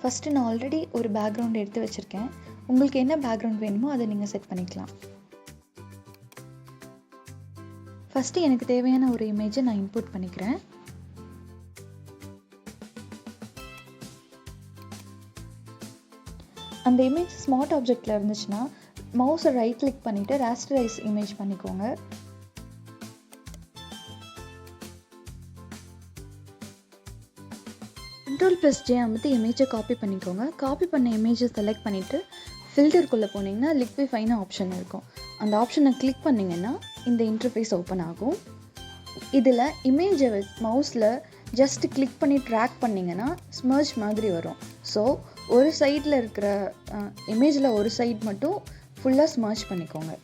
First நான் already ஒரு background எடுத்து வச்சுருக்கேன். உங்களுக்கு என்ன பேக்ரவுண்ட் வேணுமோ அதை நீங்கள் செட் பண்ணிக்கலாம். ஃபஸ்ட்டு எனக்கு தேவையான ஒரு இமேஜை நான் இன்புட் பண்ணிக்கிறேன். அந்த இமேஜ் ஸ்மார்ட் ஆப்ஜெக்டில் இருந்துச்சுன்னா மவுஸை ரைட் கிளிக் பண்ணிவிட்டு ராஸ்டரைஸ் இமேஜ் பண்ணிக்கோங்க. Ctrl+J அமுத்தி இமேஜை காப்பி பண்ணிக்கோங்க. காப்பி பண்ண இமேஜை செலக்ட் பண்ணிவிட்டு ஃபில்டருக்குள்ளே போனீங்கன்னா லிக்விஃபைன்னு ஆப்ஷன் இருக்கும். அந்த ஆப்ஷனை கிளிக் பண்ணிங்கன்னா இந்த இன்டர்ஃபேஸ் ஓப்பன் ஆகும். இதில் இமேஜை மவுஸில் ஜஸ்ட் கிளிக் பண்ணி ட்ராக் பண்ணிங்கன்னா ஸ்மர்ஜ் மாதிரி வரும். ஸோ ஒரு சைடில் இருக்கிற இமேஜில் ஒரு சைட் மட்டும் ஃபுல்லாக ஸ்மர்ஜ் பண்ணிக்கோங்க.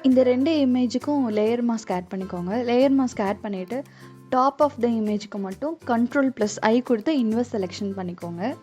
இந்த 2 இமேஜுக்கும் லேயர் மாஸ்க் ஆட் பண்ணிக்கோங்க. லேயர் மாஸ்க் ஆட் பண்ணிவிட்டு டாப் ஆஃப் த இமேஜுக்கு மட்டும் Ctrl+I கொடுத்து இன்வெர்ஸ் செலெக்ஷன் பண்ணிக்கோங்க.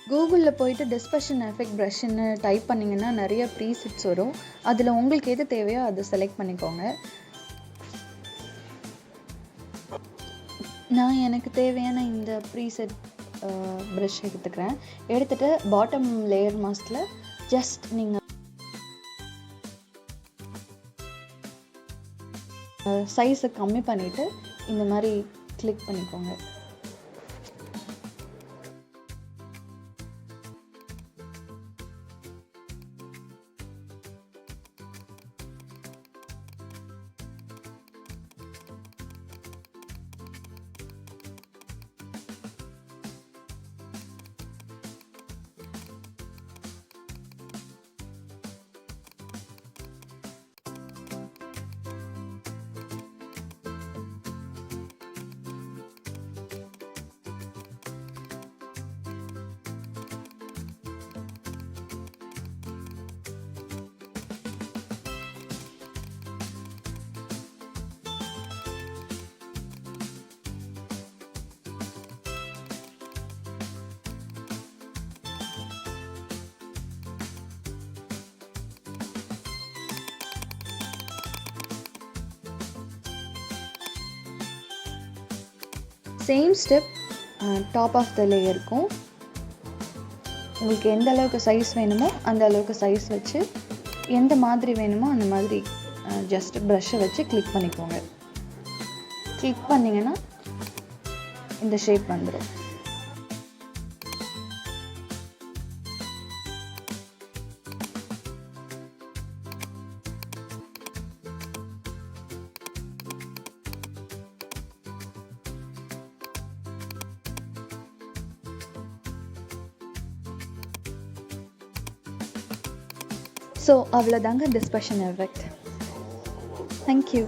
கூகுளில் போயிட்டு டிஸ்பர்ஷன் எஃபெக்ட் ப்ரஷ்ன்னு டைப் பண்ணிங்கன்னா நிறைய ப்ரீசெட்ஸ் வரும். அதில் உங்களுக்கு எது தேவையோ அதை செலக்ட் பண்ணிக்கோங்க. நான் எனக்கு தேவையான இந்த ப்ரீசெட் ப்ரஷ் எடுத்துக்கிறேன். எடுத்துகிட்டு பாட்டம் லேயர் மாஸ்கில் ஜஸ்ட் நீங்கள் சைஸை கம்மி பண்ணிவிட்டு இந்த மாதிரி கிளிக் பண்ணிக்கோங்க. Same step top of the லேயருக்கும் உங்களுக்கு எந்த அளவுக்கு சைஸ் வேணுமோ அந்த அளவுக்கு சைஸ் வச்சு எந்த மாதிரி வேணுமோ அந்த மாதிரி ஜஸ்ட் ப்ரஷ்ஷை வச்சு கிளிக் பண்ணிக்கோங்க. கிளிக் பண்ணிங்கன்னா இந்த ஷேப் வந்துடும். ஸோ அவ்வளோதாங்க டிஸ்பர்ஷன் எஃபெக்ட். தேங்க்யூ.